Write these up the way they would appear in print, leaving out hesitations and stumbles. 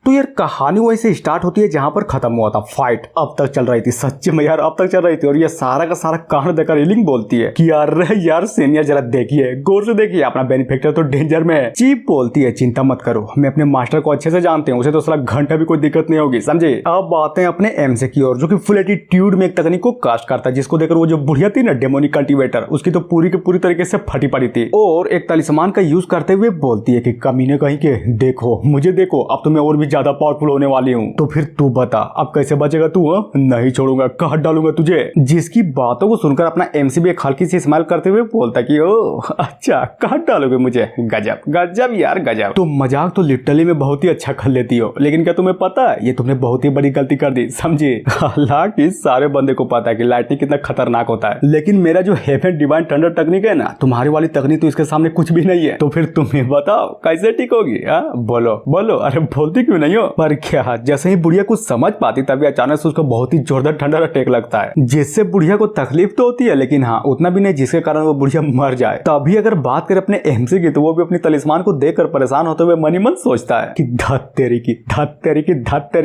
तो यार कहानी वैसे स्टार्ट होती है जहां पर खत्म हुआ था फाइट, अब तक चल रही थी। सच्ची में यार अब तक चल रही थी। और ये सारा का सारा कांड देखकर इलिंग बोलती है कि यार सीनियर जरा देखिए, गौर से देखिए, अपना बेनिफिक्टर तो डेंजर में है। चीफ बोलती है चिंता मत करो, मैं अपने मास्टर को अच्छे से जानते हैं, उसे तो साला घंटा भी कोई दिक्कत नहीं होगी, समझे। अब आते हैं अपने एमसी की ओर, जो कि फुल एटीट्यूड में एक तकनीक को कास्ट करता है, जिसको देखकर वो जो बुढ़िया थी ना डेमोनिक कल्टीवेटर, उसकी तो पूरी की पूरी तरीके से फटी पड़ी थी। और एक तलिस्मान का यूज करते हुए बोलती है कि कमीने कहीं के देखो मुझे देखो, अब तो मैं और भी ज्यादा पावरफुल होने वाली हूँ, तो फिर तू बता अब कैसे बचेगा तू। नहीं छोड़ूंगा, काट डालूंगा तुझे। जिसकी बातों को सुनकर अपना एमसी भी एक हल्की सी स्माइल करते हुए बोलता कि ओ अच्छा काट डालोगे मुझे, गजब गजब यार गजब। तो मजाक तो लिटरली में बहुत ही अच्छा कर लेती हो, लेकिन क्या तुम्हें पता है ये तुमने बहुत ही बड़ी गलती कर दी, समझे। हालांकि सारे बंदे को पता है कि लाइटनिंग कितना खतरनाक होता है, लेकिन मेरा जो हेवन डिवाइन थंडर तकनीक है ना, तुम्हारी वाली तकनीक तो इसके सामने कुछ भी नहीं है। तो फिर तुम्हें बताओ कैसे ठीक होगी। बोलो बोलो, अरे बोलती क्यों नहीं हो। पर क्या जैसे ही बुढ़िया कुछ समझ पाती तभी अचानक से उसको बहुत ही जोरदार ठंडा अटैक लगता है, जिससे बुढ़िया को तकलीफ तो होती है, लेकिन हाँ उतना भी नहीं जिसके कारण वो बुढ़िया मर जाए। तभी अगर बात करें अपने एमसी की, तो वो भी अपनी तलिस्मान को देखकर परेशान होते हुए मनी मन सोचता है कि धत तेरी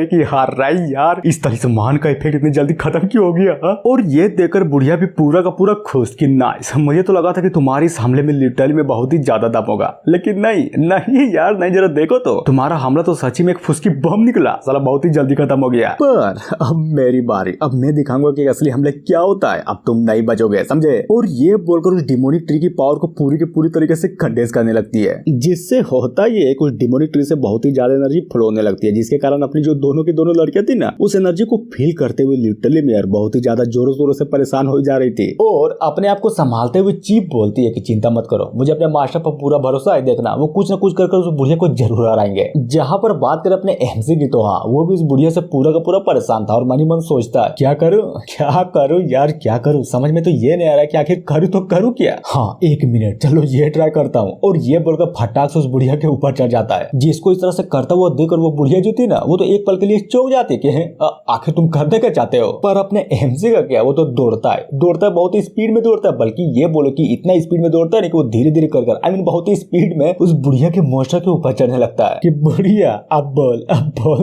की हार रही यार, इस तलिस्मान का इफेक्ट इतनी जल्दी खत्म क्यों हो गया। और ये देखकर बुढ़िया भी पूरा का पूरा खुश कि नाइस, मुझे तो लगा था कि तुम्हारी इस हमले में लिटरली में बहुत ही ज्यादा दम होगा, लेकिन नहीं यार नहीं, जरा देखो तो तुम्हारा हमला तो सच्ची में एक फुसकी बम निकला, साला बहुत ही जल्दी खत्म हो गया। पर अब मेरी बारी, अब मैं दिखाऊंगा कि असली हमले क्या होता है, अब तुम नहीं बचोगे, समझे। और ये बोलकर उस डिमोनिक ट्री की पावर को पूरी की पूरी तरीके से कंडेंस करने लगती है, जिससे होता ये है उस डिमोनिक ट्री से बहुत ही ज्यादा एनर्जी फ्लो होने लगती है, जिसके कारण अपनी जो दोनों की दोनों लड़कियां थी ना, उस एनर्जी को फील करते हुए लिटरली में यार बहुत ही ज्यादा जोरों शोरों से परेशान हो जा रही थी। और अपने आप को संभालते हुए चीफ बोलती है कि चिंता मत करो, मुझे अपने मास्टर पर पूरा भरोसा है, देखना वो कुछ न कुछ कर उस बुढ़िया को जरूर हराएंगे। जहां पर बात करें अपने एमसी की, तो हाँ वो भी इस बुढ़िया से पूरा का पूरा परेशान था और मनी मन सोचता है क्या करूं यार क्या करूं, समझ में तो ये नहीं आ रहा कि आखिर करूं तो करूं क्या। हाँ एक मिनट चलो ये ट्राई करता हूँ। और ये बोलकर फटाक से उस बुढ़िया के ऊपर चढ़ जाता है, जिसको इस तरह से करता हुआ देखकर वो बुढ़िया जो थी ना, वो तो एक पल के लिए चौंक जाती कि आखिर तुम करने क्या चाहते हो। पर अपने एमसी का क्या, वो तो दौड़ता है बहुत ही स्पीड में दौड़ता है, बल्कि ये बोलो कि इतना स्पीड में दौड़ता है कि वो धीरे धीरे कर आई मीन बहुत ही स्पीड में उस बुढ़िया के मोस्टर के ऊपर चढ़ने लगता है कि बुढ़िया अब बोल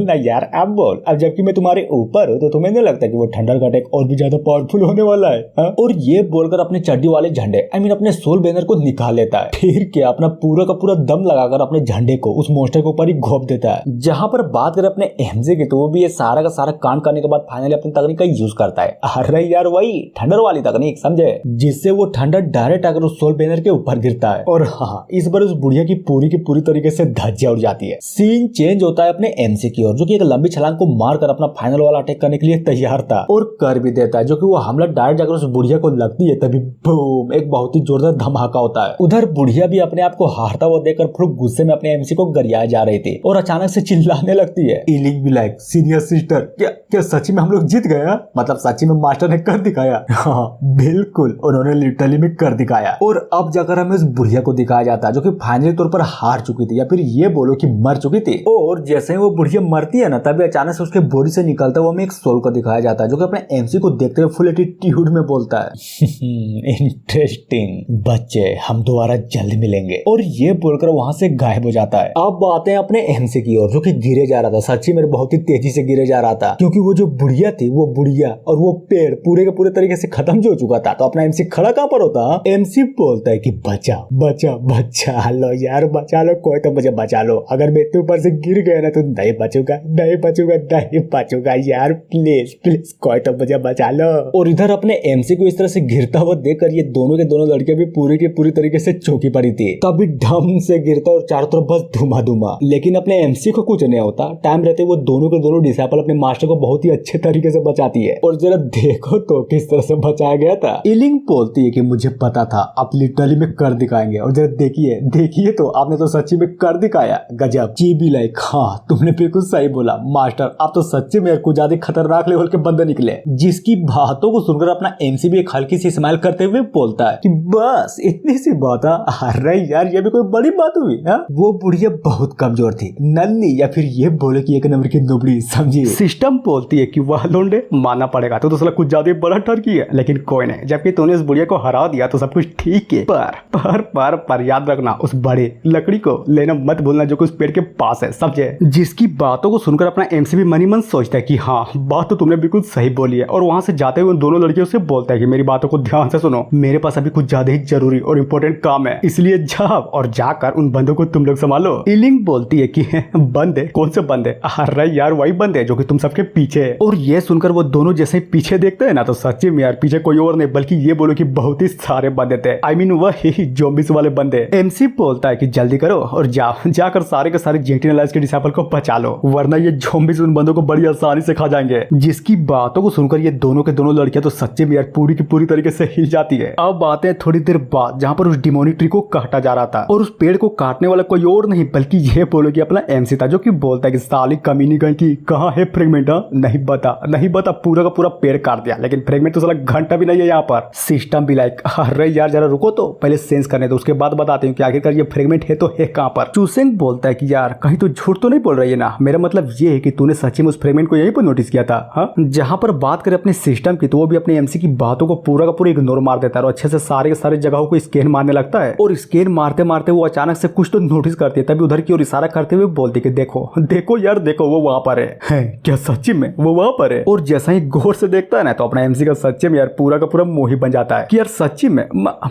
ना यार, अब बोल। अब जबकि मैं तुम्हारे ऊपर हूँ तो तुम्हें नहीं लगता कि वो ठंडर का अटैक और भी ज्यादा पावरफुल होने वाला है। और ये बोलकर अपने चड्डी वाले झंडे आई मीन अपने सोल बैनर को निकाल लेता है, फिर क्या अपना पूरा का पूरा दम लगाकर अपने झंडे को उस मोस्टर के ऊपर ही घोप देता है। जहां पर बात करें अपने एमजे की, तो वो भी ये सारा का सारा कांड करने के बाद फाइनली अपनी तकनीक का यूज करता है। अरे यार वही ठंडर वाली तकनीक, समझे, जिससे वो ठंडर डायरेक्ट आकर उस सोल बैनर के ऊपर गिरता है। और हाँ इस बार उस बुढ़िया की पूरी तरीके से धज्जियां उड़ जाती है। सीन चेंज होता है अपने एमसी की ओर, जो कि एक लंबी छलांग को मारकर अपना फाइनल वाला अटैक करने के लिए तैयार था और कर भी देता है। जो कि वो हमला डायरेक्ट जाकर उस बुढ़िया को लगती है, तभी बूम एक बहुत ही जोरदार धमाका होता है। उधर बुढ़िया भी अपने आप को हारता हुआ देखकर फुल गुस्से में अपने एमसी को गरियाए जा रही थी और अचानक से चिल्लाने लगती है, इलिंग भी लाइक सीनियर सिस्टर, क्या सच्ची में हम लोग जीत गए, मतलब सच्ची में मास्टर ने कर दिखाया। हाँ बिल्कुल उन्होंने लिटरली में कर दिखाया। और अब जाकर हमें उस बुढ़िया को दिखाया जाता है, जो कि फाइनली तौर पर हार चुकी थी, या फिर ये बोलो कि मर चुकी थी। और जैसे ही वो बुढ़िया मरती है ना, तभी अचानक से उसके बॉडी से निकलता हुआ हमें एक सोल को दिखाया जाता है, जो कि अपने एमसी को देखते हुए फुल एटीट्यूड में बोलता है इंटरेस्टिंग बच्चे, हम दोबारा जल्द मिलेंगे। और ये बोलकर वहां से गायब हो जाता है। अब आते हैं अपने एमसी की ओर, जो कि गिरे जा रहा था, सच्ची में बहुत ही तेजी से गिरे जा रहा था, क्योंकि वो जो बुढ़िया थी, वो बुढ़िया और वो पेड़ पूरे के पूरे तरीके से खत्म हो चुका था। तो अपना एमसी खड़ा कहां पर होता। एमसी बोलता है कि बचा लो यार, बचा लो, कोई तो मुझे बचा लो, अगर मैं ऊपर से गिर गया ना तो नहीं बचूंगा यार, प्लीज कोई तो मुझे बचा लो। और इधर अपने एमसी को इस तरह से गिरता हुआ देखकर ये दोनों के दोनों लड़के भी पूरी की पूरी तरीके से चौंकी पड़ी थी। तभी ढम से गिरता और चारों तरफ बस धुमा, लेकिन अपने एमसी को कुछ नहीं होता। टाइम रहते वो दोनों के दोनों डिसाइपल अपने मास्टर को बहुत ही अच्छे तरीके से बचाती है। और जरा देखो तो किस तरह से बचाया गया था। इलिंग बोलती है कि मुझे पता था आप लिटरली में कर दिखाएंगे, और जरा देखिए तो आपने तो सच्ची में कर दिखाया, गजब। जी भी लाइक हाँ तुमने बिल्कुल सही बोला मास्टर, आप तो सच्ची में कुछ ज्यादा खतरनाक लेवल के बंदे निकले। जिसकी बातों को सुनकर अपना एमसी भी एक हल्की सी स्माइल करते हुए बोलता है कि बस इतनी सी बात है। अरे यार ये भी कोई बड़ी बात हुई। वो बुढ़िया बहुत कमजोर थी, नन्ही, या फिर ये बोले कि एक नंबर की नोबड़ी, समझी। सिस्टम बोलती है कि वह लोंडे मानना पड़ेगा, तो साला कुछ ज्यादा बड़ा ठरकी है, लेकिन कोई नहीं, जबकि तूने इस बुढ़िया को हरा दिया तो सब कुछ ठीक है। पर याद रखना उस बड़े लकड़ी को लेना मत भूलना, जो कि उस पेड़ के पास है, समझे। जिसकी बातों को सुनकर अपना एमसी भी मनी मन सोचता है कि हाँ, बात तो तुमने बिल्कुल सही बोली है, और वहां से जाते हुए उन दोनों लड़कियों से बोलता है कि मेरी बातों को ध्यान से सुनो, मेरे पास अभी कुछ ज्यादा ही जरूरी और इम्पोर्टेंट काम है, इसलिए जाओ और जाकर उन बंदों को तुम लोग संभालो। इलिंग बोलती है कि बंदे? कौन से बंदे? अरे यार वही बंदे जो कि तुम सबके पीछे है। और ये सुनकर वो दोनों जैसे ही पीछे देखते हैं ना, तो सच्ची में यार पीछे कोई और नहीं बल्कि ये बोलो कि बहुत ही सारे बंदे थे। आई मीन वही ज़ॉम्बीज़ वाले बंदे। एमसी बोलता है कि जल्दी करो और जाकर सारे के सारे जेंटिनलाइज के डिसाइपल को बचा लो, वरना ये ज़ॉम्बीज़ उन बंदों को बड़ी आसानी से खा जाएंगे। जिसकी बातों को सुनकर ये दोनों के दोनों लड़कियां तो सच्चे में यार पूरी की पूरी तरीके से हिल जाती है। अब आते हैं थोड़ी देर बाद जहां पर उस डिमोनिक ट्री को काटा जा रहा था, और उस पेड़ को काटने वाला कोई और नहीं बल्कि ये बोलो कि अपना एमसी था, जो कि बोलता है कि साली कमीनी गई की कहाँ है फ्रेगमेंट? नहीं बता पूरा का पूरा पेड़ काट दिया, लेकिन फ्रेगमेंट तो साला घंटा भी नहीं है यहाँ पर। सिस्टम भी लाइक अरे यार जरा रुको तो पहले सेंस करने दो, उसके बाद बताते हैं कि आखिरकार ये फ्रेगमेंट है तो है कहाँ पर। चूसेंग बोलता है कि यार कहीं तो झूठ तो नहीं बोल रही है ना, मेरा मतलब ये है कि तूने सच्ची में उस फ्रेगमेंट को यहीं पर नोटिस किया था? हाँ, जहां पर बात करें अपने सिस्टम की तो वो भी अपने एमसी की बातों को पूरा का पूरा इग्नोर मार देता है और अच्छे से सारे के सारे जगहों को स्कैन मारने लगता है। और स्कैन मारते मारते वो अचानक से कुछ तो नोटिस करती है, तभी उधर की ओर इशारा करते हुए बोलती कि देखो देखो यार देखो वो वहां पर है। क्या सच्ची में वो वहां पर है? और जैसा ही गौर से देखता है ना तो अपना एमसी का सच्ची में यार पूरा का पूरा मोही बन जाता है कि यार सच्ची में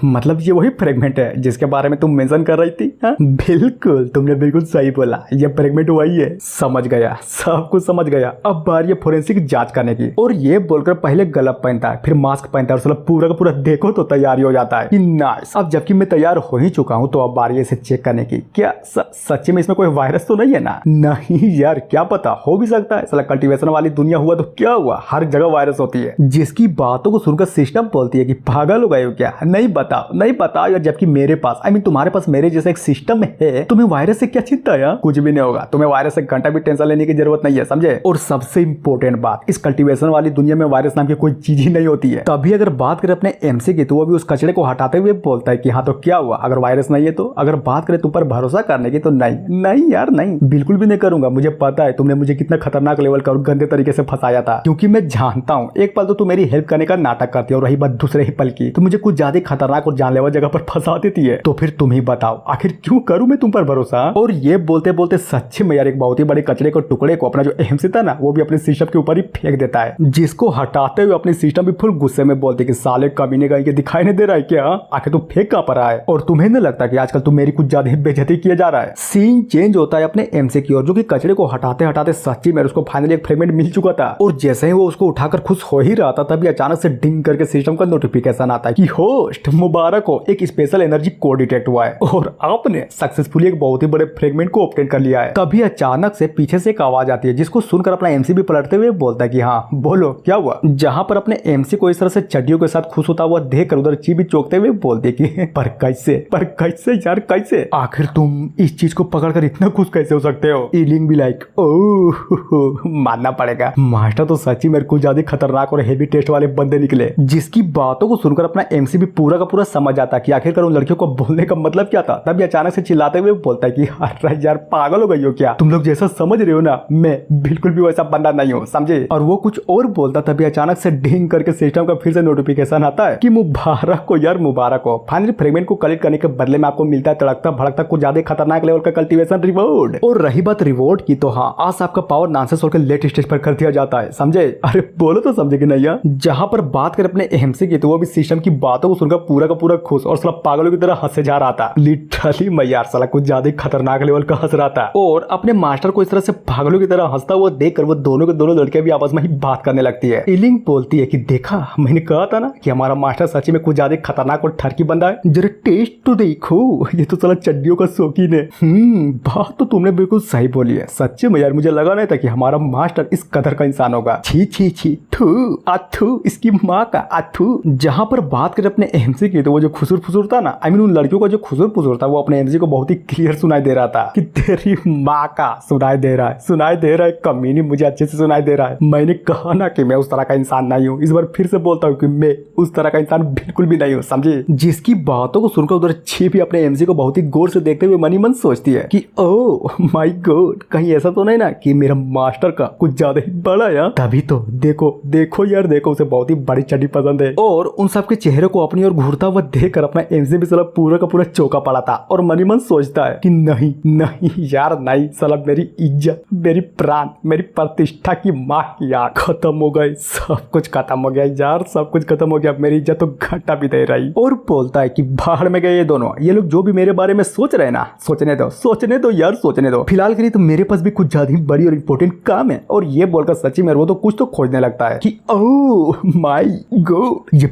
मतलब ये वही फ्रेगमेंट है जिसके बारे में तुम मेंशन कर रही थी। हाँ? बिल्कुल, तुमने बिल्कुल सही बोला, ये फ्रेगमेंट वही है। समझ गया, सब कुछ समझ गया। अब बारी है फोरेंसिक जांच करने की। और ये बोलकर पहले गलत पहनता है, फिर मास्क पहनता है और पूरा का पूरा देखो तो तैयारी हो जाता है कि नाइस। अब जबकि मैं तैयार हो ही चुका हूँ तो अब बारी है इसे चेक करने की। क्या सच्ची में इसमें कोई वायरस तो नहीं है ना? नहीं यार क्या पता, हो भी सकता है। साला कल्टीवेशन वाली दुनिया हुआ तो क्या हुआ, हर जगह वायरस होती है। जिसकी बातों को सुनकर सिस्टम बोलती है कि पागल हो गए हो क्या? नहीं बताओ यार, जबकि मेरे पास आई मीन तुम्हारे पास मेरे जैसा एक सिस्टम है, तुम्हें वायरस से क्या चिंता है? कुछ भी नहीं होगा, तुम्हें वायरस से घंटा भी टेंशन लेने की जरूरत नहीं है, समझे? और सबसे इंपॉर्टेंट बात, इस कल्टीवेशन वाली दुनिया में वायरस नाम की कोई चीज ही नहीं होती है। तभी अगर बात करें अपने एमसी की तो वो भी उस कचरे को हटाते हुए बोलता है कि हाँ तो क्या हुआ, अगर वायरस नहीं है तो? अगर बात करें तुम पर भरोसा करने की तो नहीं यार नहीं, बिल्कुल भी नहीं करूंगा। मुझे पता है तुमने मुझे कितना खतरनाक लेवल का और गंदे तरीके से फंसाया था, क्योंकि मैं जानता हूँ एक पल तो तुम मेरी हेल्प करने का नाटक करती है और रही बात दूसरे ही पल की तो मुझे कुछ ज्यादा खतरनाक और जानलेवा जगह पर फंसा देती है। तो फिर तुम ही बताओ आखिर क्यों करूं मैं तुम पर भरोसा? और ये बोलते बोलते सच्ची में यार एक बहुत ही बड़े कचरे को टुकड़े को अपना जो एमसी था ना वो भी अपने सिस्टम के ऊपर ही फेंक देता है, जिसको हटाते हुए अपने सिस्टम भी फुल गुस्से में बोलते कि साले कमीने गए के दिखाई नहीं दे रहा है क्या? आखिर तू फेंक कहां पर रहा है? और तुम्हें नहीं लगता कि आजकल तुम मेरी कुछ ज्यादा ही बेइज्जती किया जा रहा है? सीन चेंज होता है अपने एमसी की ओर, जो कि कचरे को हटाते हटाते सच्ची में उसको फाइनली एक फ्रेगमेंट मिल चुका था। और जैसे ही वो उसको उठाकर खुश हो ही रहा था तभी अचानक से डिंग करके सिस्टम का नोटिफिकेशन आता है कि होस्ट मुबारक हो, एक स्पेशल एनर्जी कोड डिटेक्ट हुआ है और आपने सक्सेसफुली एक बहुत ही बड़े फ्रेगमेंट को ऑब्टेन कर लिया है। तभी अचानक से पीछे से एक आवाज आती है जिसको सुनकर अपना एमसी भी पलटते हुए बोलता है कि हाँ बोलो क्या हुआ? जहां पर अपने एमसी को इस तरह से चड्डियों के साथ खुश होता हुआ देखकर उधर ची भी चौंकते हुए बोलते कि पर कैसे यार कैसे? आखिर तुम इस चीज को पकड़कर इतना खुश कैसे हो सकते हो? इलिंग भी लाइक ओह मानना पड़ेगा, मास्टर तो सच्ची मेरे को ज्यादा खतरनाक और हेवी टेस्ट वाले बंदे निकले। जिसकी बातों को सुनकर अपना एमसी भी पूरा का पूरा समझ आता कि आखिरकार उन लड़कियों को बोलने का मतलब क्या था। तभी अचानक से चिल्लाते हुए बोलता है कि अरे यार पागल हो गई हो क्या? तुम लोग जैसा समझ रहे हो ना मैं बिल्कुल भी वैसा बंदा नहीं हूँ, समझे? और वो कुछ और बोलता तभी अचानक से ढींग करके सिस्टम का फिर से नोटिफिकेशन आता है कि मुबारक हो यार मुबारक हो, फाइनली फ्रेगमेंट को कलेक्ट करने के बदले में आपको मिलता है तड़कता भड़कता कुछ ज्यादा खतरनाक लेवल का कल्टीवेशन रिवॉर्ड। और रही बात रिवॉर्ड की तो हाँ आज आपका पावर नानसेंस होकर लेट स्टेज पर कर दिया जाता है, समझे? अरे बोलो तो समझे कि नहीं यार? जहां पर बात कर अपने एमसी की तो वो भी सिस्टम की बातों को सुनकर पूरा का पूरा खुश और साला पागलों की तरह हंसे जा रहा था। लिटरली मैं यार साला कुछ ज्यादा खतरनाक लेवल का हंस रहा था। और अपने मास्टर को इस तरह से पागलों की तरह हंसता हुआ देखकर वो दोनों के दोनों लड़कियां भी आपस में ही बात करने लगती है। इलिंग बोलती है कि देखा मैंने कहा था ना कि हमारा मास्टर सच्ची में कुछ ज्यादा खतरनाक और ठरकी बंदा है, जरा टेस्ट तो देखो, ये तो साला चड्डियों का शौकीन है। बात तो तुमने बिल्कुल सही बोली है, सच्ची में यार मुझे लगा नहीं था कि हमारा मास्टर इस कदर का इंसान होगा। छी थू अथू इसकी माँ का अथू। जहां पर बात करें अपने एमसी की तो वो जो खुसुर फुसुर था ना, आई मीन उन लड़कियों का जो खुसुर फुसुर था वो अपने एमसी को बहुत ही क्लियर सुनाई दे रहा था कि तेरी माँ का सुनाई दे रहा है कमीनी, मुझे अच्छे से सुनाई दे रहा है। मैंने कहा ना कि मैं उस तरह का इंसान नहीं हूँ, इस बार फिर से बोलता हूँ कि मैं उस तरह का इंसान बिल्कुल भी नहीं हूँ, समझे? जिसकी बातों को सुनकर उधर छी भी अपने एमसी को बहुत ही गौर से देखते हुए मनी मन सोचती है कि ओह माय गॉड, कहीं ऐसा तो नहीं ना कि मेरा मास्टर का कुछ ज्यादा ही बड़ा है? तभी तो देखो देखो यार देखो, उसे बहुत ही बड़ी चड्डी पसंद है। और उन सबके चेहरे को अपनी ओर घूरता हुआ देखकर अपना एमसी भी साला पूरा का पूरा चौका पड़ा था और मन ही मन सोचता है कि नहीं नहीं यार नहीं, साला मेरी इज्जत, मेरी प्राण, मेरी प्रतिष्ठा की माँ यार खत्म हो गई, सब कुछ खत्म हो गया यार, सब कुछ खत्म हो गया, मेरी इज्जत तो घाटा भी दे रही। और बोलता है कि बाहर में गए ये दोनों, ये लोग जो भी मेरे बारे में सोच रहे हैं ना, सोचने दो यार, सोचने दो, फिलहाल के लिए तो मेरे पास भी कुछ ज्यादा ही बड़ी और इंपॉर्टेंट काम है। और ये बोलकर सच्ची में वो तो कुछ तो खोजने लगता है कि ओह माय गॉड, ये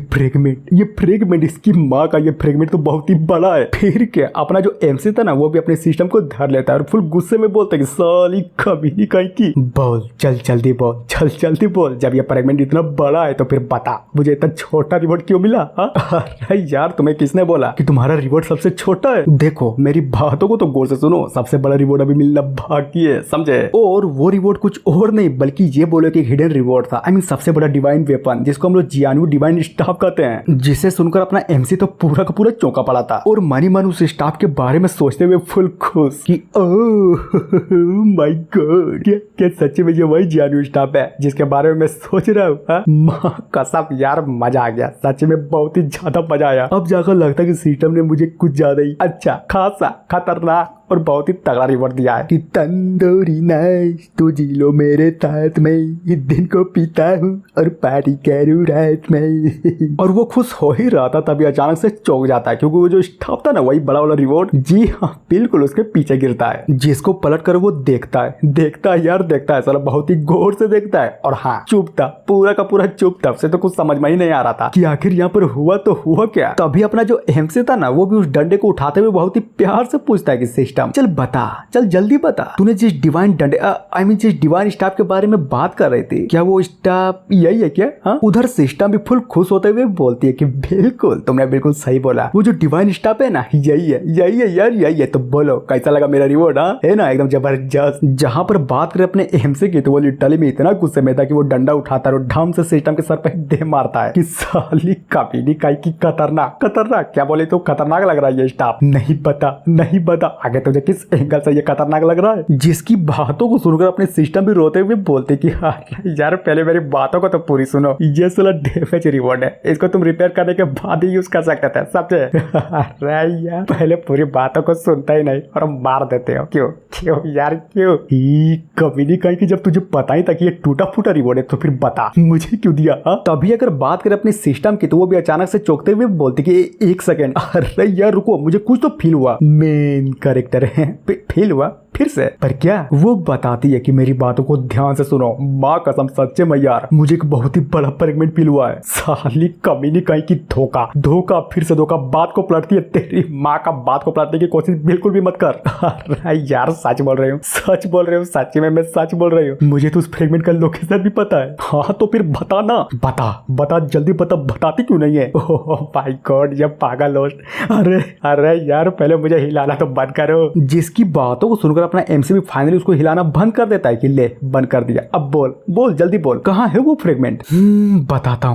फ्रेगमेंट इसकी माँ का, ये फ्रेगमेंट तो बहुत ही बड़ा है। फिर क्या अपना जो एमसी था ना वो भी अपने सिस्टम को धर लेता है और फुल गुस्से में बोलता है कि साली कमीनी कहीं की, बोल चल जल्दी बोल, चल जल्दी बोल, जब ये फ्रेगमेंट इतना बड़ा है तो फिर बता मुझे इतना छोटा रिवॉर्ड क्यों मिला? अरे यार तुम्हें किसने बोला कि तुम्हारा रिवॉर्ड सबसे छोटा है? देखो मेरी बातों को तो गौर से सुनो, सबसे बड़ा रिवॉर्ड अभी मिलना बाकी है, समझे? और वो रिवॉर्ड कुछ और नहीं बल्कि ये बोलो कि हिडन रिवॉर्ड था, आई मीन सबसे बड़ा डिवाइन वेपन, जिसको हम लोग जियानु डिवाइन स्टाफ कहते हैं। जिसे सुनकर अपना एमसी तो पूरा का पूरा चौंका पड़ा था और मनी मन उस स्टाफ के बारे में सोचते हुए फुल खुश कि ओह माय गॉड, क्या सच्ची में ये वही जियानु स्टाफ है जिसके बारे में मैं सोच रहा हूँ? माँ कसम यार मजा आ गया, सच में बहुत ही ज्यादा मजा आया। अब जाकर लगता है कि सिस्टम ने मुझे कुछ ज्यादा ही अच्छा खासा खतरनाक और बहुत ही तगड़ा रिवॉर्ड दिया है कि तंदूरी नाइस तो जी लो मेरे साथ में, इस दिन को पीता हूँ और पार्टी करूँ रात में। और वो खुश हो ही रहा था तभी अचानक से चौंक जाता है क्योंकि वो जो स्टाफ था ना वही बड़ा वाला रिवॉर्ड, जी हाँ बिल्कुल उसके पीछे गिरता है, जिसको पलट कर वो देखता है यार देखता है, साला बहुत ही गौर से देखता है। और हाँ चुप था, पूरा का पूरा चुप था, उसे तो कुछ समझ में ही नहीं आ रहा था कि आखिर यहाँ पर हुआ तो हुआ क्या। तभी अपना जो एमसी था ना वो भी उस डंडे को उठाते हुए बहुत ही प्यार से पूछता है कि चल बता, चल जल्दी बता, तूने जिस डिवाइन डंडे आई मीन जिस डिवाइन स्टाफ के बारे में बात कर रही थी, क्या वो स्टाफ यही है क्या? हाँ उधर सिस्टम भी फुल खुश होते हुए बोलती है कि बिल्कुल तुमने बिल्कुल सही बोला, वो जो डिवाइन स्टाफ है ना यही है यार यही है। तो बोलो कैसा लगा मेरा रिवॉर्ड? हाँ है ना एकदम जबरदस्त। जहाँ पर बात करें अपने एमसी की तो वो लिटरली में इतना गुस्से में था कि वो डंडा उठाता है और ढाम से सिस्टम के सर पे दे मारता है कि साली कमीनी काई की खतरनाक क्या बोले तो खतरनाक लग रहा है ये स्टाफ? नहीं बता आगे तुझे किस एंगल से ये खतरनाक लग रहा है? जिसकी बातों को सुनकर अपने सिस्टम भी रोते हुए बोलते कि यार पहले मेरी बातों को तो पूरी सुनो, ये साला डैमेज रिवॉर्ड है, इसको तुम रिपेयर करने के बाद ही यूज कर सकते थे समझे? अरे यार पहले पूरी बातों को सुनता ही नहीं और मार देते हो, क्यों यार क्यों? कभी नहीं कहीं कि जब तुझे पता ही था कि ये टूटा फूटा रिवॉर्ड है तो फिर बता मुझे क्यों दिया? तभी अगर बात करें अपने सिस्टम की तो वो भी अचानक से चौंकते हुए बोलते कि एक सेकेंड, अरे यार रुको मुझे कुछ तो फील हुआ, मेन कैरेक्टर है फील हुआ फिर से, पर क्या? वो बताती है कि मेरी बातों को ध्यान से सुनो, माँ कसम सच्चे में यार मुझे एक बहुत ही बड़ा फ्रेगमेंट फील हुआ है। साली कमीनी कहीं की धोखा फिर से धोखा, बात को पलटती है, तेरी माँ का बात को पलटने की कोशिश बिल्कुल भी मत कर। अरे यार सच बोल रही हूँ सच्ची में मैं सच बोल रही हूँ, मुझे तो उस फ्रेगमेंट का लोकेशन भी पता है। हाँ तो फिर बता ना, बता जल्दी बता, बताती क्यों नहीं है? ओह माय गॉड ये पागल होस्ट, अरे यार पहले मुझे हिलाना तो बंद करो। जिसकी बातों को सुनकर अपना एमसी भी फाइनली उसको हिलाना बंद कर देता है कि ले बंद कर दिया, अब बोल जल्दी बोल, कहाँ है वो फ्रेगमेंट? बताता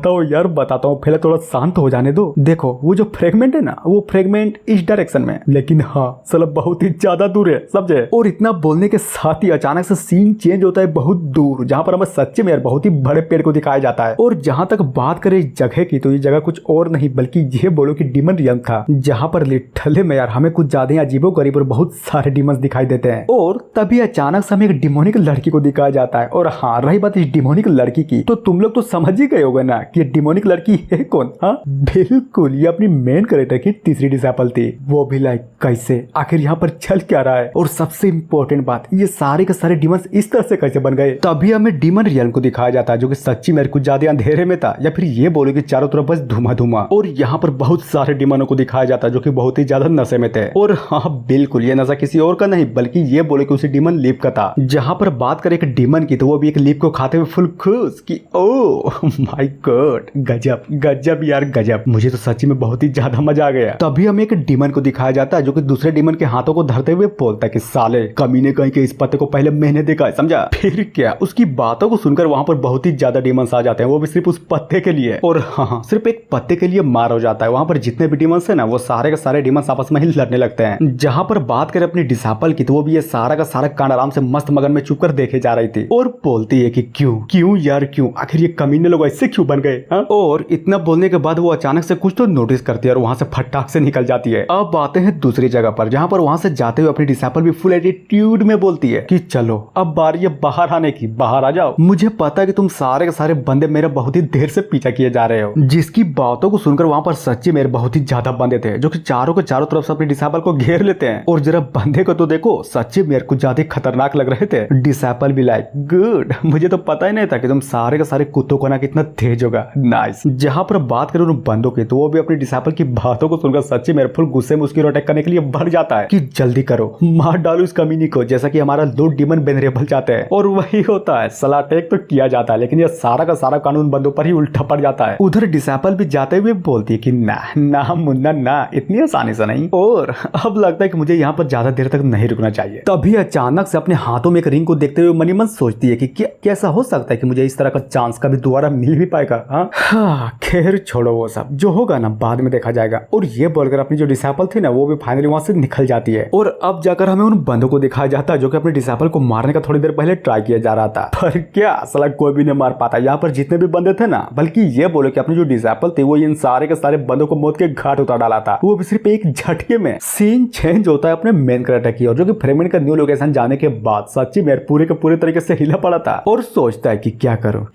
हूँ यार बताता हूँ, पहले थोड़ा शांत हो जाने दो। देखो वो जो फ्रेगमेंट है ना वो फ्रेगमेंट इस डायरेक्शन में, लेकिन हाँ साला बहुत ही ज्यादा दूर है समझे? और इतना बोलने के साथ ही अचानक से सीन चेंज होता है बहुत दूर, जहाँ पर हमें सच्चे में यार बहुत ही बड़े पेड़ को दिखाया जाता है। और जहाँ तक बात करें इस जगह की तो ये जगह कुछ और नहीं बल्कि ये बोलो कि डिमन रियम था, जहाँ पर लिटरली में यार हमें कुछ ज्यादा अजीबो गरीब और बहुत सारे डिमन दिखाई देते हैं। और तभी अचानक से हमें एक डिमोनिक लड़की को दिखाया जाता है। और हाँ रही बात इस डिमोनिक लड़की की तो तुम लोग तो समझ ही गए होगे ना कि ये डिमोनिक लड़की है कौन? हाँ बिल्कुल ये अपनी मेन कैरेक्टर की तीसरी डिसेबल थी, वो भी लाइक कैसे, आखिर यहाँ पर चल क्या रहा है? और सबसे इम्पोर्टेंट बात ये सारे के सारे डिमंस इस तरह से कैसे बन गए? तभी हमें डिमन रियल्म को दिखाया जाता है जो कि सच्ची में कुछ ज्यादा अंधेरे में था, या फिर ये बोलो कि चारों तरफ बस धुआं। और यहाँ पर बहुत सारे डिमनों को दिखाया जाता है जो कि बहुत ही ज्यादा नशे में थे। और हाँ बिल्कुल ये नशा किसी और का नहीं बल्कि ये बोले कि उसी डिमन लीप का था। जहाँ पर बात करें एक डिमन की तो वो भी एक लीप को खाते हुए फुल खुश कि ओह माय गॉड गजब यार गजब, मुझे तो सच्ची में बहुत ही ज्यादा मजा आ गया। तभी हमें एक डिमन को दिखाया जाता है जो कि दूसरे डिमन के हाथों को धरते हुए बोलता है कि साले कमीने कहीं के इस पत्ते को पहले मैंने देखा है समझा? फिर क्या उसकी बातों को सुनकर वहाँ पर बहुत ही ज्यादा डिमंस आ जाते हैं, वो भी सिर्फ उस पत्ते के लिए। और हाँ सिर्फ एक पत्ते के लिए मार हो जाता है। वहाँ पर जितने भी डिमंस है ना वो सारे के सारे डिमंस आपस में ही लड़ने लगते हैं। जहाँ पर बात करें अपनी डिसापल की, तो वो भी ये सारा का सारा कांड आराम से मस्त मगन में चुप कर देखे जा रही थी और बोलती है कि क्यों क्यों यार क्यों, आखिर ये कमीने लोग ऐसे क्यों बन गए। और इतना बोलने के बाद वो अचानक से कुछ तो नोटिस करती है और वहां से फटाक से निकल जाती है। अब आते हैं दूसरी जगह पर, जहां पर वहां से जाते हुए अपनी डिसापल भी फुल एटीट्यूड में बोलती है कि चलो अब बारी है बाहर आने की, बाहर आ जाओ। मुझे पता है कि तुम सारे के सारे बंदे मेरा बहुत ही देर से पीछा किए जा रहे हो। जिसकी बातों को सुनकर वहां पर सच्ची मेरे बहुत ही ज्यादा बंदे थे जो कि चारों के चारों तरफ से अपनी डिसापल को घेर लेते हैं। और जरा बंदे को तो देखो, सच्ची मेरे को ज्यादा खतरनाक लग रहे थे। डिसापल भी लाइक गुड, मुझे तो पता ही नहीं था कि तुम सारे के सारे कुत्तों को ना कितना तेज होगा। नाइस। जहां पर बात करें उन बंदों की, तो वो भी अपनी डिसापल की बातों को सुनकर सच्ची मेरे फुल गुस्से में उसकी अटैक करने के लिए बढ़ जाता है कि जल्दी करो, मार डालो इस कमीनी को, जैसा कि हमारा दो डीमन वेनरेबल चाहते हैं। और वही होता है, सला अटैक तो किया जाता है, लेकिन ये सारा का सारा कानून बंदों पर ही उल्टा पड़ जाता है। उधर डिसापल भी जाते हुए बोलती है कि ना ना मुन्ना ना, इतनी आसानी से नहीं। और अब लगता है कि मुझे यहाँ पर ज्यादा देर तक नहीं रुकना चाहिए। तभी अचानक से अपने हाथों में एक रिंग को देखते हुए मनी मन सोचती है कि क्या कैसा हो सकता है कि मुझे इस तरह का चांस कभी दोबारा मिल भी पाएगा। हाँ खैर छोड़ो, वो सब जो होगा ना बाद में देखा जाएगा। और ये बोलकर अपनी जो डिसापल थी ना, वो भी फाइनली वहां से निकल जाती है। और अब जाकर हमें उन बंदों को दिखाया जाता है जो कि अपने डिसापल को मारने का थोड़ी देर पहले ट्राई किया जा रहा था, पर क्या साला कोई भी नहीं मार पाता। यहाँ पर जितने भी बंदे थे ना, बल्कि ये बोलो कि अपनी जो डिसापल थी वो इन सारे के सारे बंदों को मौत के घाट उतार डाला था। वो भी सिर्फ एक झटके में। सीन चेंज होता है अपने मेन कैरेक्टर की, और जो कि फ्रेमैन का न्यू लोकेशन जाने के बाद सच्ची मेरे पूरे के पूरे तरीके से हिला पड़ा था और सोचता है कि क्या करूं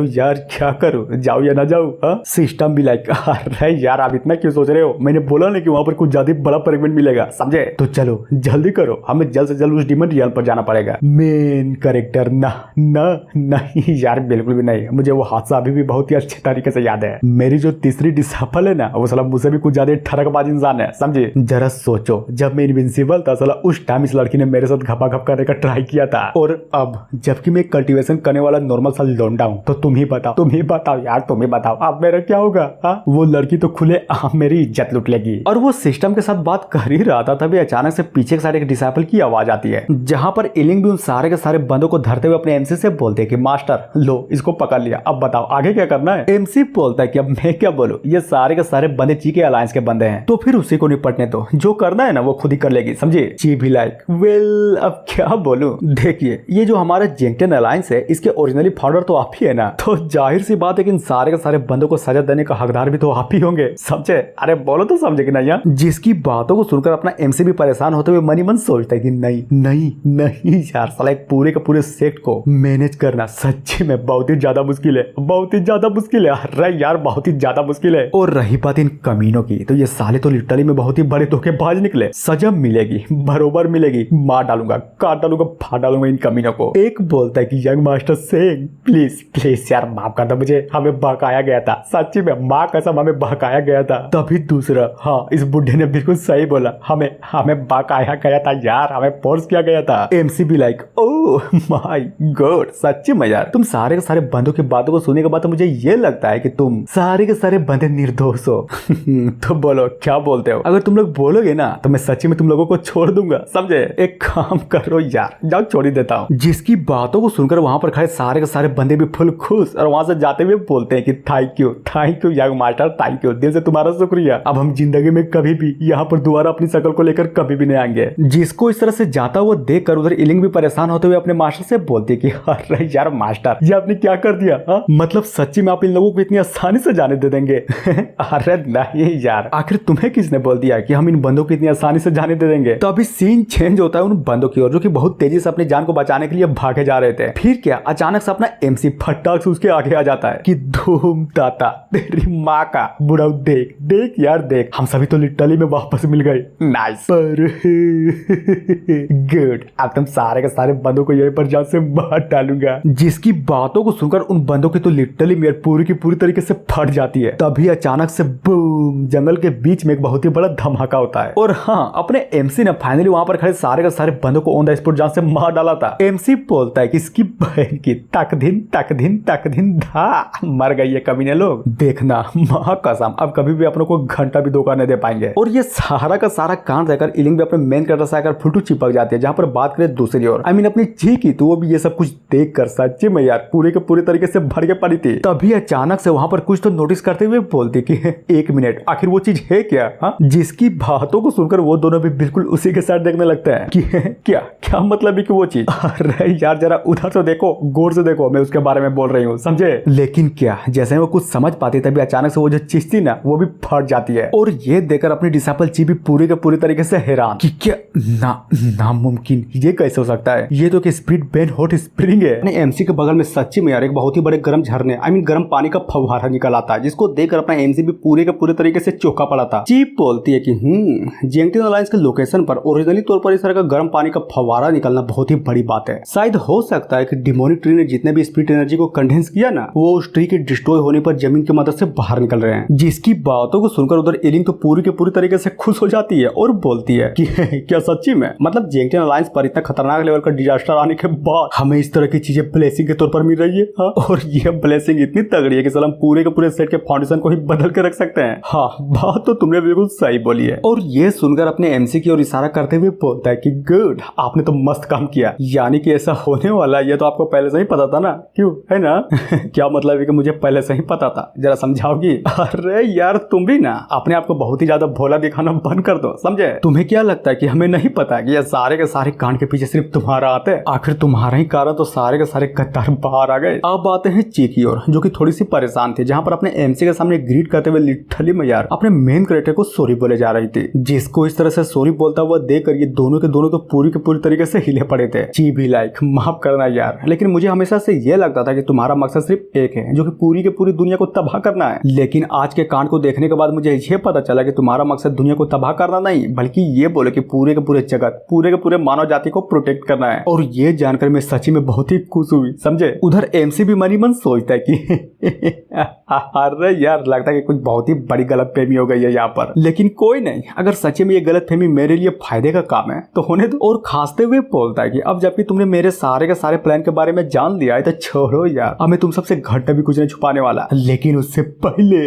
यार, क्या करूं, जाऊं या ना जाऊं। सिस्टम भी लाइक अरे यार आप इतना क्यों सोच रहे हो, मैंने बोला ना कि वहां पर कुछ ज्यादा बड़ा फ्रेगमेंट मिलेगा, समझे? तो चलो जल्दी करो, हमें जल्द से जल्द उस डीमन रियल पर जाना पड़ेगा। मेन कैरेक्टर ना ना नहीं यार, बिल्कुल भी नहीं। मुझे वो हादसा अभी भी बहुत ही अच्छे तरीके से याद है। मेरी जो तीसरी डिसापल है ना, वो साला मुझसे भी कुछ ज्यादा ठरकबाज इंसान है, समझे? जरा सोचो, जब मैं इनविंसिबल था साला उस टाइम इस लड़की ने मेरे साथ घपा-घप करने का ट्राई किया था, और अब जबकि मैं कल्टीवेशन करने वाला नॉर्मल सा लौंडा हूं, तो तुम ही बताओ यार, तुम ही बताओ अब मेरा क्या होगा। वो लड़की तो खुले मेरी इज्जत लूट लेगी। और वो सिस्टम के साथ बात कर ही रहा था, तभी अचानक से पीछे के साइड एक डिसाइपल की आवाज आती है, जहां पर इलिंग भी उन सारे के सारे बंदों को धरते हुए अपने एमसी से बोलते हैं कि मास्टर लो इसको पकड़ लिया, अब बताओ आगे क्या करना है। एमसी बोलता है कि अब मैं क्या बोलूं, ये सारे के सारे बंदे ची के अलायंस के बंदे हैं, तो फिर उसी को निपटने दो, जो करना है ना वो खुद ही कर लेगी, समझे? ची भी लाइक वेल अब क्या बोलूं, देखिए ये जो हमारा जेंगटन अलायंस है, इसके ओरिजिनली फाउंडर तो आप ही है ना, तो जाहिर सी बात है कि इन सारे के सारे बंदों को सजा देने का हकदार भी तो आप ही होंगे, समझे? अरे बोलो तो समझे कि नहीं? जिसकी बातों को सुनकर अपना एमसी भी परेशान होते हुए मनी मन सोचता है कि नहीं नहीं नहीं यार, साला एक पूरे के पूरे सेक्ट को मैनेज करना सच्ची में बहुत ही ज्यादा मुश्किल है, बहुत ही ज्यादा मुश्किल है। अरे यार बहुत ही ज्यादा मुश्किल है। और रही बात इन कमीनों की, तो ये साले तो लिटरली में बहुत ही बड़े धोखेबाज निकले। सजा मिलेगी, बरोबर मिलेगी, मार डालूंगा, काट डालूंगा, फाड़ डालूंगा इन कमीनों को। एक बोलता है कि young master Singh please please यार माफ कर दो मुझे, हमें बहकाया गया था, सच्ची में माँ कसम हमें बहकाया गया था। तभी दूसरा, हाँ इस बुढ़े ने बिल्कुल सही बोला, हमें बहकाया गया था यार, हमें फोर्स किया गया था। एमसी भी लाइक ओह माय गॉड, सच्ची में यार तुम सारे के सारे बंदों की बातों को सुनने के बाद तो मुझे ये लगता है कि तुम सारे के सारे बंदे निर्दोष हो। तो बोलो क्या बोलते हो? अगर तुम लोग बोलोगे ना तो मैं सच्ची में तुम लोगों को छोड़ दूंगा, समझे? एक काम करो यार, जाओ छोड़ ही देता हूँ। जिसकी बातों को सुनकर वहां पर खड़े सारे के सारे बंदे भी फुल खुश और वहां से जाते हुए बोलते हैं कि thank you young master, thank you, दिल से तुम्हारा शुक्रिया। अब हम जिंदगी में कभी भी यहाँ पर दोबारा अपनी शकल को लेकर कभी भी नहीं आएंगे। जिसको इस तरह से जाता हुआ देख कर उधर इलिंग भी परेशान होते हुए अपने मास्टर से बोलती है कि अरे यार मास्टर ये आपने क्या कर दिया? मतलब सच्ची में आप इन लोगों को इतनी आसानी से जाने दे देंगे? अरे नहीं यार, आखिर तुम्हें किसने बोल दिया कि हम इन बंदों को इतनी आसानी से जाने दे देंगे? तो अभी सीन चेंज होता है उन बंदों की ओर जो कि बहुत तेजी से अपनी जान को बचाने के लिए भागे जा रहे थे। फिर क्या अचानक से अपना एमसी फटाक से उसके आगे आ जाता है कि धूम ताता तेरी माँ का बुरा, देख देख यार देख, हम सभी तो लिटरली में वापस मिल गए। नाइस पर गुड, अब तुम सारे के सारे बंदों को यहीं पर जान से मार डालूंगा। जिसकी बातों को सुनकर उन बंदों की तो लिटरली मेरे पूरी की पूरी तरीके से फट जाती है। तभी अचानक से बूम, जंगल के बीच में एक बहुत ही बड़ा धमाका होता है। और हाँ, अपने एमसी ने फाइनली वहां पर खड़े सारे के सारे बंदों को ऑन द स्पॉट जान से मार डाला था। एमसी बोलता है कि इसकी बहन की तक दिन धा मर गई है कमीने लोग, देखना मां कसम अब कभी भी अपनों को घंटा भी धोखा नहीं दे पाएंगे। और ये सारा का सारा कांड देखकर इलिंग भी अपने मेन कैरेक्टर से आकर फुटू चिपक जाती है। जहां पर बात करें दूसरी ओर अपनी ची की, तो वो भी ये सब कुछ देख कर सच्ची में यार पूरे के पूरे तरीके से भर के पड़ी थी। तभी अचानक से वहां पर कुछ तो नोटिस करते हुए बोलती कि एक मिनट, आखिर वो चीज है क्या? जिसकी बातों को सुनकर वो दोनों भी बिल्कुल उसी के साइड देखने लगता है कि क्या क्या मतलब है कि वो चीज, अरे यार जरा उधर तो देखो, गौर से देखो, मैं उसके बारे में बोल रही हूँ, समझे। लेकिन क्या, जैसे वो कुछ समझ पाती तभी अचानक से वो जो चीज थी ना वो भी फट जाती है। और ये देखकर अपनी डिसाइपल ची भी पूरी के पूरी तरीके से हैरान कि क्या नामुमकिन, ये कैसे हो सकता है, ये तो कि स्प्रिट बेन हॉट स्प्रिंग है। अपने एमसी के बगल में सच्ची में यार एक बहुत ही बड़े गर्म झरने गर्म पानी का फव्वारा निकल आता है, जिसको देखकर अपना एमसी भी पूरे के पूरे तरीके से चौंका पड़ा था। चीप बोलती है कि जेंगटिन अलायंस के लोकेशन पर ओरिजिनली तौर पर इस तरह का गर्म पानी का फव्वारा निकलना बहुत ही बड़ी बात है। शायद हो सकता है कि डिमोनिक ट्री ने जितने भी स्पिरिट एनर्जी को कंडेंस किया ना, वो उस ट्री के डिस्ट्रॉय होने पर जमीन की मदद से बाहर निकल रहे हैं। जिसकी बातों को सुनकर उधर एलिंग तो पूरी के पूरी तरीके से खुश हो जाती है और बोलती है कि क्या सच्ची में, मतलब जेंगटिन अलायंस पर इतना खतरनाक लेवल का डिजास्टर आने के बाद हमें इस तरह की चीजें ब्लेसिंग के तौर पर मिल रही है। हाँ? और ये ब्लेसिंग इतनी तगड़ी है कि हम पूरे के पूरे सेट के फाउंडेशन को ही बदल के रख सकते हैं। हाँ, बात तो तुमने बिल्कुल सही बोली है। और ये सुनकर अपने एमसी की ओर इशारा करते हुए बोलता है कि गुड, आपने तो मस्त काम किया, यानी कि ऐसा होने वाला ये तो आपको पहले से ही पता था ना, क्यों, है ना। क्या मतलब है कि मुझे पहले से ही पता था, जरा समझाओगी। अरे यार तुम भी ना अपने आप को बहुत ही ज्यादा भोला दिखाना बंद कर दो, समझे। तुम्हें क्या लगता है कि हमें नहीं पता कि ये सारे के सारे कांड के पीछे सिर्फ तुम्हारा हाथ है, आखिर तुम्हारा ही कारण तो सारे के सारे कत्तार बाहर आ गए। अब आते हैं ची की ओर, जो कि थोड़ी सी परेशान थी, जहां पर अपने एमसी के सामने ग्रीट करते हुए लिटरली में यार अपने मेन कैरेक्टर को सॉरी बोले जा रही थी, जिसको इस तरह से सॉरी बोलता हुआ देखकर ये दोनों के दोनों तो पूरी के पूरी तरीके से हिले पड़े थे। ची भी लाइक माफ करना यार, लेकिन मुझे हमेशा से ये लगता था कि तुम्हारा मकसद सिर्फ एक है, जो कि पूरी के पूरी दुनिया को तबाह करना है। लेकिन आज के कांड को देखने के बाद मुझे ये पता चला कि तुम्हारा मकसद दुनिया को तबाह करना नहीं, बल्कि ये बोले कि पूरे के पूरे जगत, पूरे के पूरे मानव जाति को प्रोटेक्ट करना है। और ये जानकर मैं सच्ची में बहुत ही खुश हुई, समझे। उधर एमसी भी मनी मन सोचता है कि अरे यार लगता है कि कुछ बहुत ही बड़ी गलतफहमी हो गई है यहाँ पर, लेकिन कोई नहीं, अगर सच्ची में ये गलतफहमी मेरे लिए फायदे का काम है तो होने दो। और खांसते हुए बोलता है कि अब जबकि तुमने मेरे सारे के सारे प्लान के बारे में जान लिया है तो छोड़ो यार, अब मैं तुम सबसे घंटा भी कुछ नहीं छुपाने वाला, लेकिन उससे पहले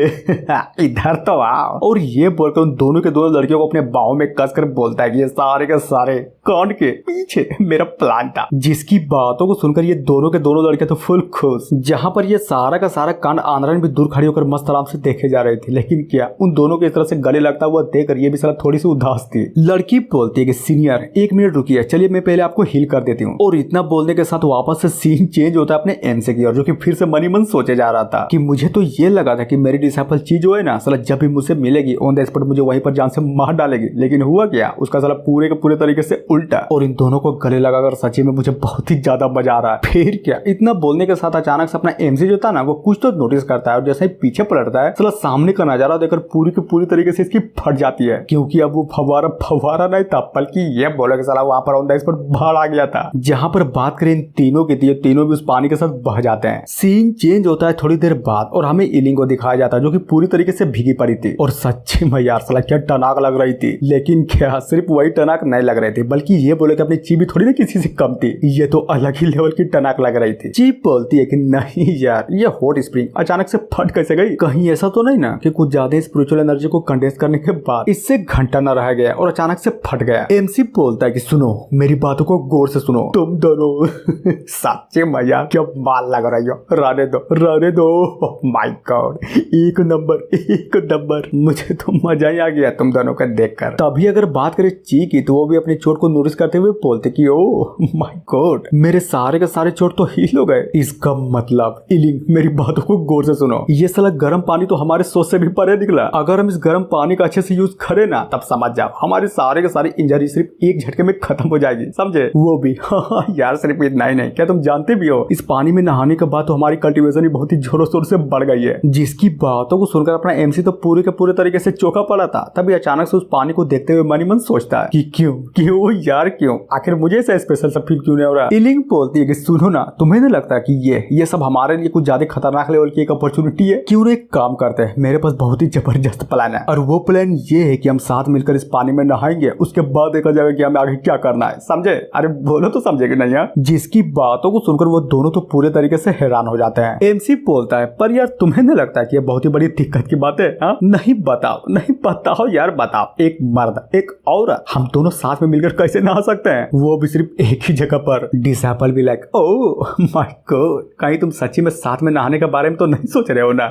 इधर तो आओ। और ये बोलकर उन दोनों के दोनों लड़कियों को अपने बाहों में कसकर बोलता है कि ये सारे के सारे कांड के पीछे मेरा प्लान था। जिसकी बातों को सुनकर ये दोनों के दोनों लड़के तो फुल खुश, जहां पर ये सारा का सारा कांड आंद्रन भी दूर खड़ी होकर मस्त आराम से देखे जा रहे थे। लेकिन क्या उन दोनों के इस तरह से गले लगता हुआ देखकर ये भी साला थोड़ी सी उदास थी। लड़की बोलती है कि सीनियर 1 मिनट रुकिए, चलिए मैं पहले आपको हील कर देती हूँ। और इतना बोलने के साथ वापस से सीन चेंज होता है अपने एमसी की ओर, जो कि फिर से मनी मन सोचे जा रहा था कि मुझे तो ये लगा था कि मेरी डिसाइपल चीज जो है ना साला जब भी मुझसे मिलेगी ऑन द स्पॉट मुझे वहीं पर जान से मार डालेगी, लेकिन हुआ क्या, उसका साला पूरे के पूरे तरीके से उल्टा। और इन दोनों को गले लगाकर सच्ची में मुझे बहुत ही ज्यादा मजा आ रहा है। फिर क्या, इतना बोलने के साथ अचानक से अपना एमसी जो था ना वो कुछ तो नोटिस करता है, और जैसे ही पीछे पलटता है साला सामने का नजारा देखकर पूरी के पूरी तरीके से इसकी फट जाती है, क्योंकि अब वो फव्वारा नहीं था, बल्कि ये बोला कि साला वहां पर ऑन द स्पॉट बाढ़ आ गया था। जहां पर बात करें इन तीनों की थी, तीनों भी उस पानी के साथ बह जाते हैं। सीन चेंज होता है थोड़ी देर बाद और हमें इलिंग को दिखाया जाता है, जो कि पूरी तरीके से भीगी पड़ी थी। और सच्ची में यार साला क्या टनाक लग रही थी, लेकिन क्या सिर्फ वही टनाक नहीं लग रहे थे, बल्कि ये बोले कि अपनी ची भी थोड़ी ना किसी से कम थी, ये तो अलग ही लेवल की टनाक लग रही थी। ची बोलती है कि नहीं यार, ये हॉट स्प्रिंग अचानक से फट कैसे गई, कहीं ऐसा तो नहीं ना कि कुछ ज्यादा स्पिरिचुअल एनर्जी को कंडेंस करने के बाद इससे घंटा न रह गया और अचानक से फट गया। एमसी बोलता है कि सुनो, मेरी बातों को गौर से सुनो, तुम दोनों सच्चे मजा क्या माल लग रही हो, रहने दो माय गॉड, एक नंबर, मुझे तो मजा ही आ गया तुम दोनों का देखकर। तभी अगर बात करें ची की तो वो भी अपनी चोट को नोटिस करते हुए बोलते कि ओ माय गॉड, मेरे सारे के सारे चोट तो हील हो गए। इसका मतलब इलिंग, मेरी बातों को गौर से सुनो, ये साला गर्म पानी तो हमारे सोच से भी परे निकला। अगर हम इस गर्म पानी का अच्छे से यूज करें ना, तब समझ जाओ हमारे सारे के सारे इंजरी सिर्फ एक झटके में खत्म हो जाएगी, समझे। वो भी हाँ यार, सिर्फ इतना ही नहीं, क्या तुम जानते भी हो इस पानी में नहाने के बाद तो हमारी कल्टीवेशन ही बहुत ही जोरों शोर से बढ़ गई है। जिसकी बातों को सुनकर अपना एमसी तो पूरे के पूरे तरीके से चौंका पड़ा था। तभी अचानक से उस पानी को देखते हुए मनी मन सोचता है कि क्यों यार, क्यों आखिर मुझे ऐसा स्पेशल सा फील क्यों नहीं हो रहा। इलिंग बोलती है कि सुनो ना, तुम्हें नहीं लगता कि ये सब हमारे लिए कुछ ज्यादा खतरनाक लेवल की एक अपॉर्चुनिटी है, क्यों एक काम करते हैं, मेरे पास बहुत ही जबरदस्त प्लान है, और वो प्लान ये है कि हम साथ मिलकर इस पानी में नहाएंगे, उसके बाद देखा जाएगा कि हमें आगे क्या करना है, समझे। अरे बोलो तो समझेगी नहीं यार। जिसकी बातों को सुनकर वो दोनों तो पूरे तरीके से हैरान हो जाते हैं। एमसी बोलता है पर यार तुम्हें नहीं लगता कि ये बहुत ही बड़ी दिक्कत की बात है, हाँ? नहीं बताओ यार, बताओ, एक मर्द एक औरत, हम दोनों साथ में मिलकर कैसे नहा सकते हैं, वो भी सिर्फ एक ही जगह पर। डिसाइपल भी लाइक ओह माय गॉड, कहीं तुम सच्ची में साथ में नहाने के बारे में तो नहीं वही सोच रहे हो ना?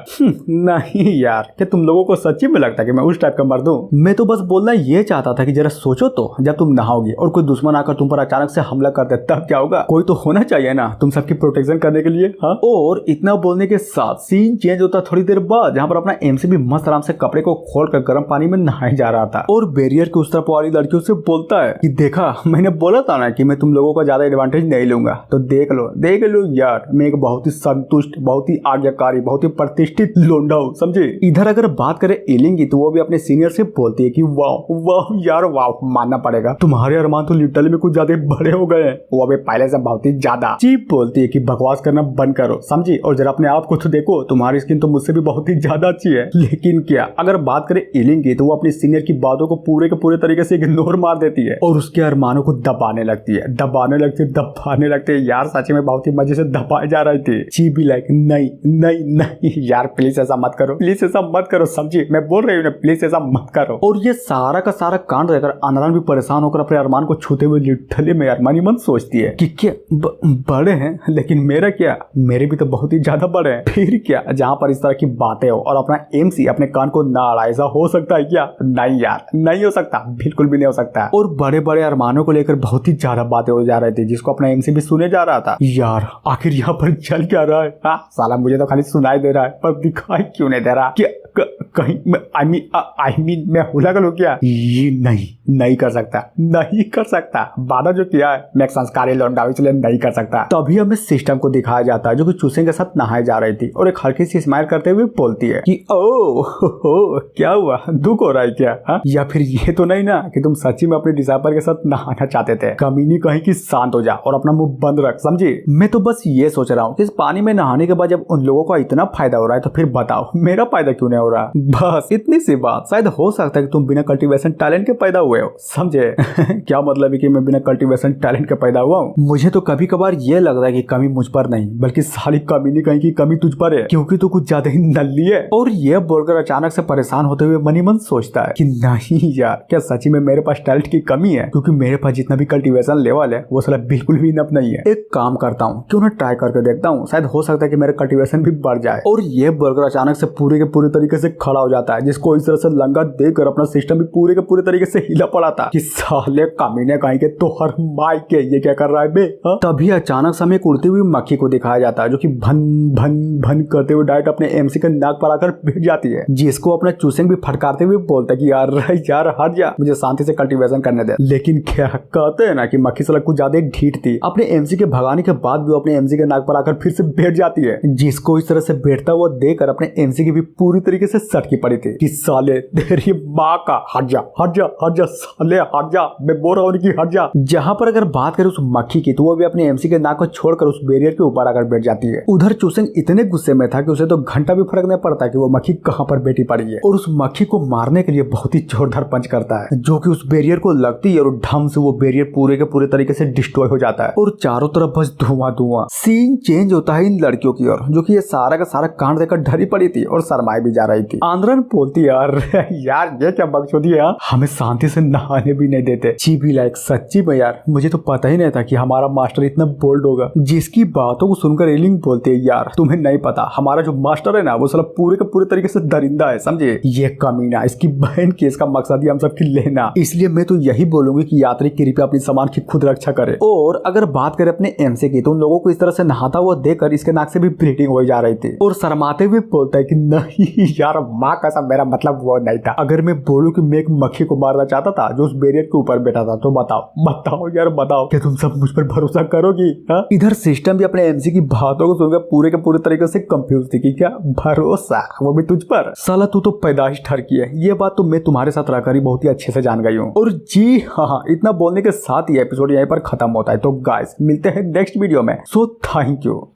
नहीं यार, क्या तुम लोगों को सच्ची में लगता है कि मैं उस टाइप का मर्द हूँ? मैं तो बस बोलना ये चाहता था कि जरा सोचो तो, जब तुम नहाओगी और कोई दुश्मन आकर तुम पर अचानक से हमला कर दे तब क्या होगा? कोई तो होना चाहिए ना तुम सबकी प्रोटेक्शन करने के लिए। हाँ, और इतना बोलने के साथ सीन चेंज होता थोड़ी देर बाद, जहाँ पर अपना एमसी भी मस्त आराम से कपड़े को खोलकर गर्म पानी में नहाए जा रहा था और बैरियर के उस तरफ वाली लड़कियों से बोलता है कि देखा, मैंने बोला था ना कि मैं तुम लोगों का ज्यादा एडवांटेज नहीं लूंगा, तो देख लो यार, मैं एक बहुत ही संतुष्ट, बहुत ही आज्ञाकारी, बहुत ही प्रतिष्ठित लोंडा हूँ, समझे? इधर अगर बात करें एलिंग की, तो वो भी अपने सीनियर से बोलती है कि वाह वाह यार वाह, मानना पड़ेगा तुम्हारे अरमान तो लिटरली में कुछ ज्यादा बड़े हो गए हैं। वो अभी पहले से बहुत ही ज्यादा। चीप बोलती है कि बकवास करना बंद करो, समझी? और जरा अपने आप को तो देखो, तुम्हारी स्किन तो मुझसे भी बहुत ही ज्यादा अच्छी है। लेकिन क्या अगर बात करें एलिंग की, तो वो अपनी सीनियर की बातों को पूरे के पूरे तरीके से इग्नोर मार देती है और उसके अरमानों को दबाने लगती है यार। सच में बहुत ही मजे से दबाए जा रहे थे। ची भी लाइक नहीं यार, प्लीज ऐसा मत करो, समझी? मैं बोल रही हूँ ना, प्लीज ऐसा मत करो। और ये सारा का सारा कांड देखकर अनरान भी परेशान होकर अपने अरमान को छूते हुए लिटरली में यार मन ही मन सोचती है कि क्या बड़े हैं, लेकिन मेरा क्या, मेरे भी तो बहुत ही ज्यादा बड़े हैं। फिर क्या, जहाँ पर इस तरह की बातें हो और अपना एमसी अपने कान को ना अड़ा, ऐसा हो सकता है क्या? नहीं यार, नहीं हो सकता, बिल्कुल भी नहीं हो सकता। और बड़े बड़े अरमानों को लेकर बहुत ही ज्यादा बातें हो जा रही थी, जिसको अपना एमसी भी सुने जा रहा था। यार आखिर यहाँ पर चल क्या रहा है? हाँ साला, मुझे तो खाली सुनाई दे रहा है पर दिखाई क्यों नहीं दे रहा? कहीं आई मीन मैं हुला कर क्या? ये नहीं कर सकता। वादा जो किया है, मैं एक संस्कारी लौंडा हूं, इसलिए नहीं कर सकता। तभी हमें सिस्टम को दिखाया जाता है, जो कि चूसे के साथ नहाए जा रही थी और एक हल्की सी स्माइल करते हुए बोलती है कि ओ क्या हुआ, दुख हो रहा है क्या? हा? या फिर ये तो नहीं ना कि तुम सच्ची में अपने डिसाइपल के साथ नहाना चाहते थे? कमीनी कहीं की शांत हो जा और अपना मुंह बंद रख, समझी? मैं तो बस ये सोच रहा हूँ कि इस पानी में नहाने के बाद जब उन लोगों का इतना फायदा हो रहा है, तो फिर बताओ मेरा फायदा क्यों नहीं हो रहा? बस इतनी सी बात। शायद हो सकता है कि तुम बिना कल्टीवेशन टैलेंट के पैदा हुए हो, समझे? क्या मतलब है कि मैं बिना कल्टीवेशन टैलेंट के पैदा हुआ हूँ? मुझे तो कभी कभार ये लगता है कि कमी मुझ पर नहीं, बल्कि साली कमीनी कहीं की कमी तुझ पर है, क्योंकि तू कुछ ज्यादा ही नल्ली है। और ये बोलकर अचानक से परेशान होते हुए मनी मन सोचता है कि नहीं यार, क्या सच्ची में मेरे पास टैलेंट की कमी है? क्योंकि मेरे पास जितना भी कल्टीवेशन लेवल है वो साला बिल्कुल भी इनफ नहीं है। एक काम करता हूँ, क्यों ना ट्राई करके देखता हूँ, शायद हो सकता है कि मेरा कल्टीवेशन भी बढ़ जाए। और ये बोलकर अचानक से पूरे के पूरे तरीके से खड़ा हो जाता है, जिसको इस तरह से लंगा देकर अपना सिस्टम भी पूरे के पूरे तरीके से हिला पड़ा था कि साले कमीने कहीं के तो हर माई के ये क्या कर रहा है बे? तभी अचानक से हमें एक उड़ती हुई मक्खी को दिखाया जाता है, जो कि भन भन भन करते हुए डायरेक्ट अपने एमसी के नाक पर आकर बैठ जाती है, जिसको अपना चूसिंग भी फटकारते हुए बोलता है कि यार हट जा, मुझे शांति से कल्टीवेशन करने दे। लेकिन क्या कहते हैं ना कि मक्खी साला कुछ ज्यादा ढीठ थी, अपने एमसी के भगाने के बाद भी अपने एमसी के नाक पर आकर फिर से बैठ जाती है, जिसको इस तरह से बैठता हुआ देखकर अपने एमसी की भी पूरी तरीके से सटकी पड़ी थी कि साले तेरी माँ का, हट जा साले, हट जा, मैं बोल रहा हूँ कि हट जा। जहाँ पर अगर बात करें उस मक्खी की, तो वो भी अपने एमसी के नाक को छोड़कर उस बैरियर के ऊपर आकर बैठ जाती है। उधर चूसिंग इतने गुस्से में था कि उसे तो घंटा भी फर्क नहीं पड़ता कि वो मक्खी कहाँ पर बैठी पड़ी है, और उस मक्खी को मारने के लिए बहुत ही जोरदार पंच करता है, जो कि उस बैरियर को लगती है और ढम से वो बैरियर पूरे के पूरे तरीके से डिस्ट्रॉय हो जाता है और चारों तरफ बस धुआं। सीन चेंज होता है इन लड़कियों की ओर, जो कि ये सारा का सारा कांड देखकर डरी पड़ी थी और शर्माई भी जा रही थी। आंद्रन बोलती यार ये क्या बकचोदी है, हमें शांति से नहाने भी नहीं देते। ची भी लाइक सच्ची में यार, मुझे तो पता ही नहीं था कि हमारा मास्टर इतना बोल्ड होगा। जिसकी बातों को सुनकर एलिंग बोलती है यार तुम्हें नहीं पता, हमारा जो मास्टर है ना वो साला पूरे के पूरे तरीके से दरिंदा है, समझे? ये कमीना, इसकी बहन की, इसका मकसद ही हम सबकी लेना। इसलिए मैं तो यही बोलूंगी कि यात्री कृपया अपनी सामान की खुद रक्षा करे। और अगर बात करें अपने एमसी की, तो उन लोगों को इस तरह से नहाता हुआ देखकर इसके नाक से भी ब्लीडिंग हो जा रही थी और शर्माते हुए बोलता है कि नहीं यार माँ कसम, मेरा मतलब वो नहीं था। अगर मैं बोलूं कि मैं एक मक्खी को मारना चाहता था जो उस बैरियर के ऊपर बैठा था, तो बताओ यार बताओ, क्या तुम सब मुझ पर भरोसा करोगी? इधर सिस्टम भी अपने एमसी की बातों को सुनकर पूरे के पूरे तरीके से कंफ्यूज थी कि क्या भरोसा, वो भी तुझ पर? साला तू तो पैदाइश ठर की है, ये बात तो मैं तुम्हारे साथ रहकर ही बहुत ही अच्छे से जान गई हूँ। और जी हाँ, इतना बोलने के साथ ही एपिसोड यहीं पर खत्म होता है। तो गाइस मिलते हैं नेक्स्ट वीडियो में, सो थैंक यू।